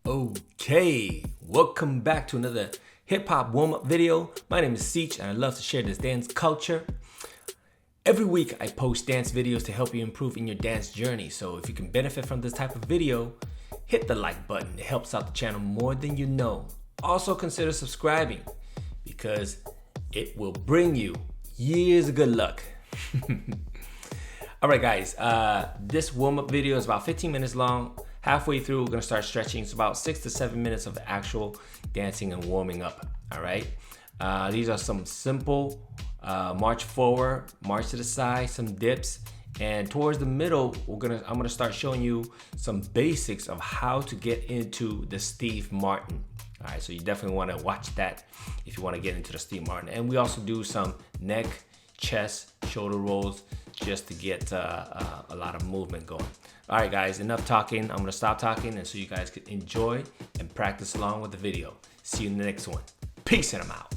Okay, welcome back to another hip-hop warm-up video. My name is Ceech and I love to share this dance culture. Every week I post dance videos to help you improve in your dance journey. So if you can benefit from this type of video, hit the like button. It helps out the channel more than you know. Also consider subscribing because it will bring you years of good luck. All right guys, this warm-up video is about 15 minutes long. Halfway through, we're gonna start stretching. It's about 6 to 7 minutes of the actual dancing and warming up. All right. These are some simple march forward, march to the side, some dips, and towards the middle, I'm gonna start showing you some basics of how to get into the Steve Martin. All right, so you definitely want to watch that if you want to get into the Steve Martin. And we also do some neck, chest, shoulder rolls just to get a lot of movement going. All right, guys, enough talking. I'm gonna stop talking and so you guys can enjoy and practice along with the video. See you in the next one. Peace and I'm out.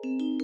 You